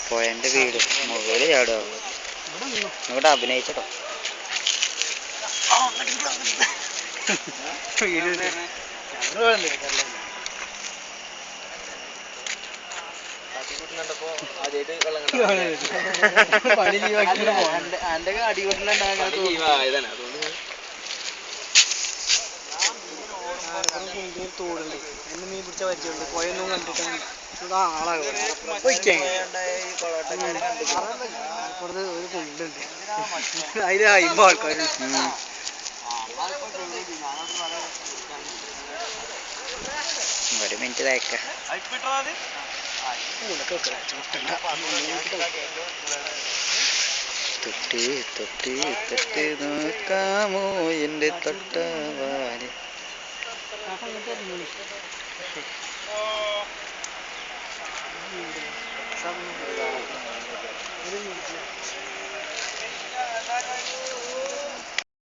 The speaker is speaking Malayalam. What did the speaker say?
പോയന്റെ വീട് മുകളിൽ ചാടോ ഇവിടെ അഭിനയിച്ചോ തോടുണ്ട് എന്നെ മീൻ പിടിച്ച പരിചയമുണ്ട് പോയൊന്നും കണ്ടിട്ടാണ് ആളാകും ഒരു കുണ്ടുണ്ട് അതിൽ 50 ആൾക്കാരുണ്ട്. ഒരു മിനിറ്റ് തയ്ക്ക തൊട്ട് തൊട്ട് തൊട്ട് നോക്കാമോ എൻ്റെ തൊട്ടവാരി